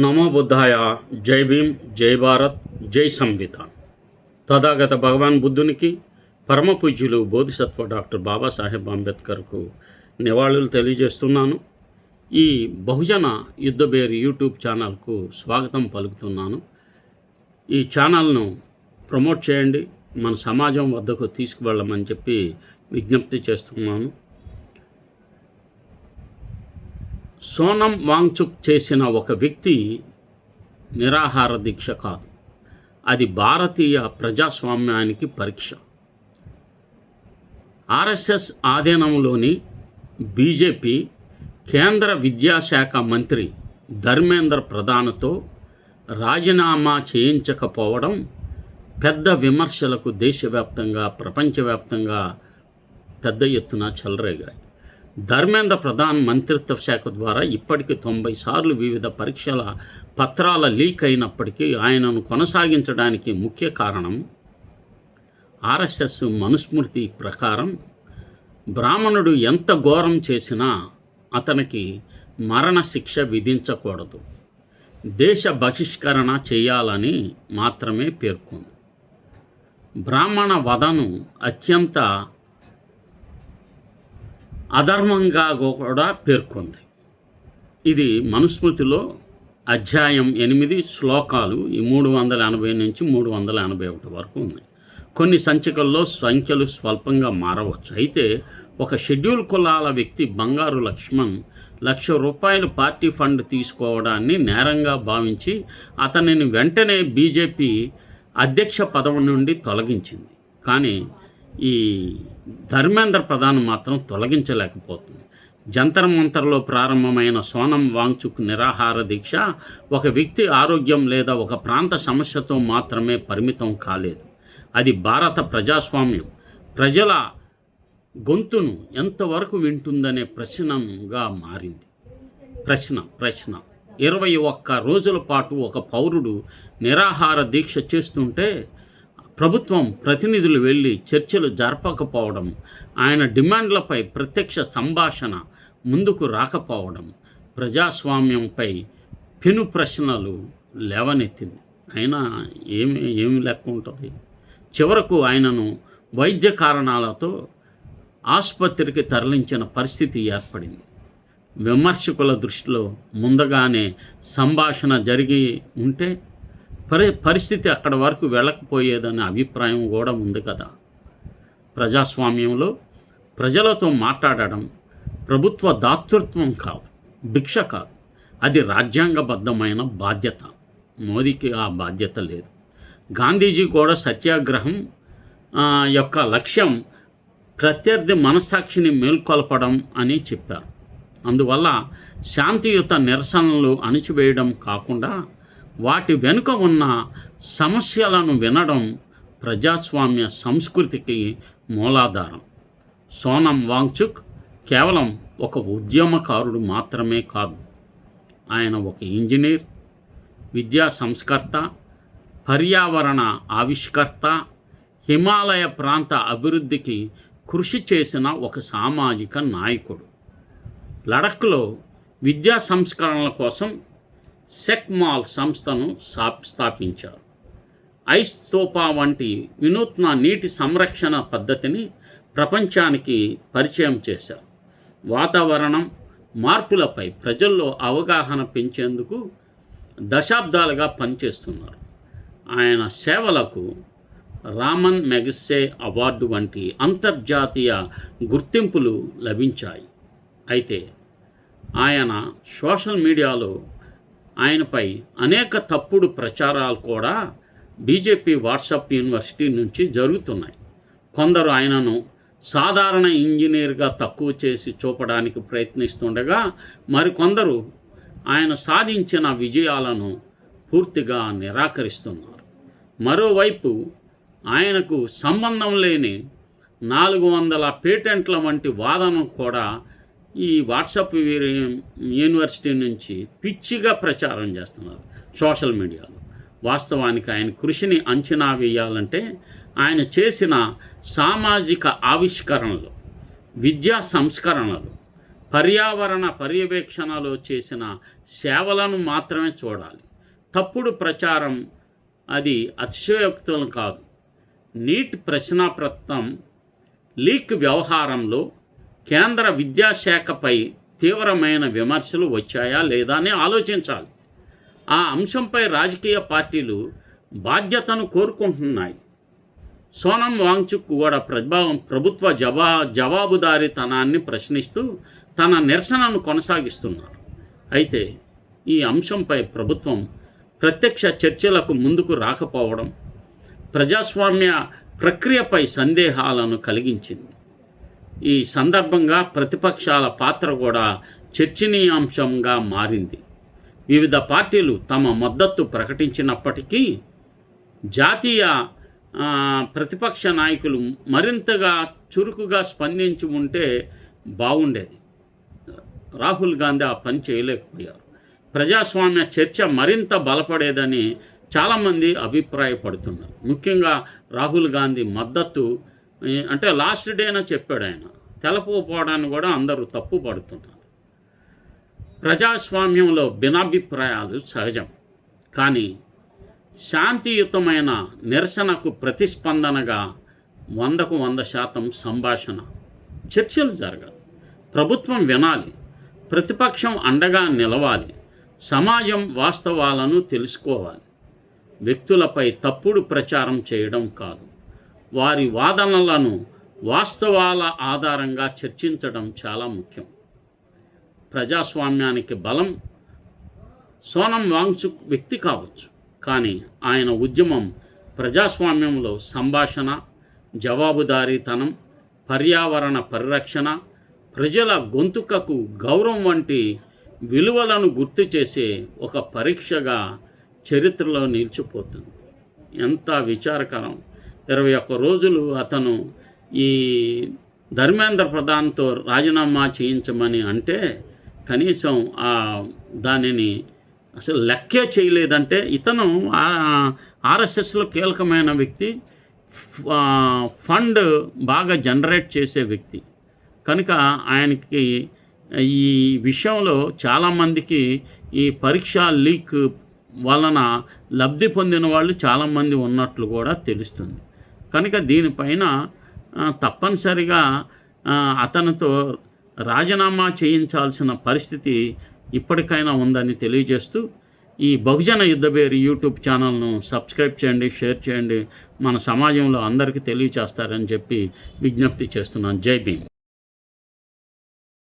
నమో బుద్ధాయ. జై భీమ్, జై భారత్, జై సంవిధాన్. తథాగత భగవాన్ బుద్ధునికి, పరమ పూజ్యులు బోధిసత్వ డాక్టర్ బాబాసాహెబ్ అంబేద్కర్కు నివాళులు తెలియజేస్తున్నాను. ఈ బహుజన యుద్ధబేరి యూట్యూబ్ ఛానల్కు స్వాగతం పలుకుతున్నాను. ఈ ఛానల్ను ప్రమోట్ చేయండి, మన సమాజం వద్దకు తీసుకువెళ్ళమని చెప్పి విజ్ఞప్తి చేస్తున్నాను. సోనం వాంగ్చుక్ చేసిన ఒక వ్యక్తి నిరాహార దీక్ష కాదు, అది భారతీయ ప్రజాస్వామ్యానికి పరీక్ష. ఆర్ఎస్ఎస్ ఆధీనంలోని బీజేపీ కేంద్ర విద్యాశాఖ మంత్రి ధర్మేంద్ర ప్రధాన్తో రాజీనామా చేయించకపోవడం పెద్ద విమర్శలకు దేశవ్యాప్తంగా, ప్రపంచవ్యాప్తంగా పెద్ద ఎత్తున చెలరేగాయి. ధర్మేంద్ర ప్రధాన్ మంత్రిత్వ శాఖ ద్వారా ఇప్పటికి 90 సార్లు వివిధ పరీక్షల పత్రాల లీక్ అయినప్పటికీ ఆయనను కొనసాగించడానికి ముఖ్య కారణం ఆర్ఎస్ఎస్ మనుస్మృతి ప్రకారం బ్రాహ్మణుడు ఎంత ఘోరం చేసినా అతనికి మరణశిక్ష విధించకూడదు, దేశ బహిష్కరణ చేయాలని మాత్రమే పేర్కొంది. బ్రాహ్మణ వధను అత్యంత అధర్మంగా కూడా పేర్కొంది. ఇది మనుస్మృతిలో అధ్యాయం 8 శ్లోకాలు 380 నుంచి 381 వరకు ఉన్నాయి. కొన్ని సంచికల్లో సంఖ్యలు స్వల్పంగా మారవచ్చు. అయితే ఒక షెడ్యూల్ కులాల వ్యక్తి బంగారు లక్ష్మణ్ ₹1,00,000 పార్టీ ఫండ్ తీసుకోవడాన్ని నేరంగా భావించి అతనిని వెంటనే బీజేపీ అధ్యక్ష పదవి నుండి తొలగించింది. కానీ ఈ ధర్మేంద్ర ప్రధాన్ మాత్రం తొలగించలేకపోతుంది. జంతర్ మంతర్లో ప్రారంభమైన సోనం వాంగ్చుక్ నిరాహార దీక్ష ఒక వ్యక్తి ఆరోగ్యం లేదా ఒక ప్రాంత సమస్యతో మాత్రమే పరిమితం కాలేదు. అది భారత ప్రజాస్వామ్యం ప్రజల గొంతును ఎంతవరకు వింటుందనే ప్రశ్నగా మారింది. ప్రశ్న 21 రోజుల పాటు ఒక పౌరుడు నిరాహార దీక్ష చేస్తుంటే ప్రభుత్వం ప్రతినిధులు వెళ్ళి చర్చలు జరపకపోవడం, ఆయన డిమాండ్లపై ప్రత్యక్ష సంభాషణ ముందుకు రాకపోవడం ప్రజాస్వామ్యంపై పెను ప్రశ్నలు లేవనెత్తింది. అయినా ఏమి లెక్క ఉంటుంది. చివరకు ఆయనను వైద్య కారణాలతో ఆసుపత్రికి తరలించిన పరిస్థితి ఏర్పడింది. విమర్శకుల దృష్టిలో ముందుగానే సంభాషణ జరిగి ఉంటే పరిస్థితి అక్కడ వరకు వెళ్ళకపోయేదనే అభిప్రాయం కూడా ఉంది కదా. ప్రజాస్వామ్యంలో ప్రజలతో మాట్లాడడం ప్రభుత్వ దాతృత్వం కాదు, భిక్ష కాదు, అది రాజ్యాంగబద్ధమైన బాధ్యత. మోదీకి ఆ బాధ్యత లేదు. గాంధీజీ కూడా సత్యాగ్రహం యొక్క లక్ష్యం ప్రత్యర్థి మనస్సాక్షిని మేల్కొల్పడం అని చెప్పారు. అందువల్ల శాంతియుత నిరసనలు అణిచివేయడం కాకుండా వాటి వెనుక ఉన్న సమస్యలను వినడం ప్రజాస్వామ్య సంస్కృతికి మూలాధారం. సోనం వాంగ్చుక్ కేవలం ఒక ఉద్యమకారుడు మాత్రమే కాదు, ఆయన ఒక ఇంజనీర్, విద్యా సంస్కర్త, పర్యావరణ ఆవిష్కర్త, హిమాలయ ప్రాంత అభివృద్ధికి కృషి చేసిన ఒక సామాజిక నాయకుడు. లడఖ్లో విద్యా సంస్కరణల కోసం సెక్మాల్ సంస్థను స్థాపించారు. ఐస్ తోపా వంటి వినూత్న నీటి సంరక్షణ పద్ధతిని ప్రపంచానికి పరిచయం చేశారు. వాతావరణం మార్పులపై ప్రజల్లో అవగాహన పెంచేందుకు దశాబ్దాలుగా పనిచేస్తున్నారు. ఆయన సేవలకు రామన్ మెగసే అవార్డు వంటి అంతర్జాతీయ గుర్తింపులు లభించాయి. అయితే ఆయన సోషల్ మీడియాలో ఆయనపై అనేక తప్పుడు ప్రచారాలు కూడా బీజేపీ వాట్సాప్ యూనివర్సిటీ నుంచి జరుగుతున్నాయి. కొందరు ఆయనను సాధారణ ఇంజనీర్గా తక్కువ చేసి చూపడానికి ప్రయత్నిస్తుండగా మరికొందరు ఆయన సాధించిన విజయాలను పూర్తిగా నిరాకరిస్తున్నారు. మరోవైపు ఆయనకు సంబంధం లేని 400 పేటెంట్ల వంటి వాదన కూడా ఈ వాట్సాప్ యూనివర్సిటీ నుంచి పిచ్చిగా ప్రచారం చేస్తున్నారు సోషల్ మీడియాలో. వాస్తవానికి ఆయన కృషిని అంచనా వేయాలంటే ఆయన చేసిన సామాజిక ఆవిష్కరణలు, విద్యా సంస్కరణలు, పర్యావరణ పర్యవేక్షణలో చేసిన సేవలను మాత్రమే చూడాలి. తప్పుడు ప్రచారం అది అతిశయోక్తులు కాదు. నీట్ ప్రశ్నాపత్రం లీక్ వ్యవహారంలో కేంద్ర విద్యాశాఖపై తీవ్రమైన విమర్శలు వచ్చాయా లేదా అని ఆలోచించాలి. ఆ అంశంపై రాజకీయ పార్టీలు బాధ్యతను కోరుకుంటున్నాయి. సోనం వాంగ్చుక్ కూడా ప్రభుత్వ జవాబుదారీతనాన్ని ప్రశ్నిస్తూ తన నిరసనను కొనసాగిస్తున్నారు. అయితే ఈ అంశంపై ప్రభుత్వం ప్రత్యక్ష చర్చలకు ముందుకు రాకపోవడం ప్రజాస్వామ్య ప్రక్రియపై సందేహాలను కలిగించింది. ఈ సందర్భంగా ప్రతిపక్షాల పాత్ర కూడా చర్చనీయాంశంగా మారింది. వివిధ పార్టీలు తమ మద్దతు ప్రకటించినప్పటికీ జాతీయ ప్రతిపక్ష నాయకులు మరింతగా చురుకుగా స్పందించి ఉంటే బాగుండేది. రాహుల్ గాంధీ ఆ పని చేయలేకపోయారు. ప్రజాస్వామ్య చర్చ మరింత బలపడేదని చాలామంది అభిప్రాయపడుతున్నారు. ముఖ్యంగా రాహుల్ గాంధీ మద్దతు అంటే లాస్ట్ డేన చెప్పాడు ఆయన, తెలపకపోవడాన్ని కూడా అందరూ తప్పు పడుతున్నారు. ప్రజాస్వామ్యంలో భిన్నాభిప్రాయాలు సహజం, కానీ శాంతియుతమైన నిరసనకు ప్రతిస్పందనగా 100కు 100% సంభాషణ, చర్చలు జరగాలి. ప్రభుత్వం వినాలి, ప్రతిపక్షం అండగా నిలవాలి, సమాజం వాస్తవాలను తెలుసుకోవాలి. వ్యక్తులపై తప్పుడు ప్రచారం చేయడం కాదు, వారి వాదనలను వాస్తవాల ఆధారంగా చర్చించడం చాలా ముఖ్యం. ప్రజాస్వామ్యానికి బలం సోనం వాంగ్చుక్ వ్యక్తి కావచ్చు, కానీ ఆయన ఉద్యమం ప్రజాస్వామ్యంలో సంభాషణ, జవాబుదారీతనం, పర్యావరణ పరిరక్షణ, ప్రజల గొంతుకకు గౌరవం వంటి విలువలను గుర్తు చేసే ఒక పరీక్షగా చరిత్రలో నిలిచిపోతుంది. ఎంత విచారకరం. 21 రోజులు అతను ఈ ధర్మేంద్ర ప్రధాన్తో రాజీనామా చేయించమని అంటే కనీసం దానిని అసలు లెక్కే చేయలేదంటే ఇతను ఆర్ఎస్ఎస్లో కీలకమైన వ్యక్తి, ఫండ్ బాగా జనరేట్ చేసే వ్యక్తి కనుక ఆయనకి ఈ విషయంలో చాలామందికి ఈ పరీక్ష లీక్ వలన లబ్ధి పొందిన వాళ్ళు చాలామంది ఉన్నట్లు కూడా తెలుస్తుంది. కనుక దీనిపైన తప్పనిసరిగా అతనితో రాజీనామా చేయించాల్సిన పరిస్థితి ఇప్పటికైనా ఉందని తెలియజేస్తూ ఈ బహుజన యుద్ధభేరి యూట్యూబ్ ఛానల్ను సబ్స్క్రైబ్ చేయండి, షేర్ చేయండి, మన సమాజంలో అందరికీ తెలియచేస్తారని చెప్పి విజ్ఞప్తి చేస్తున్నాను. జై భీమ్.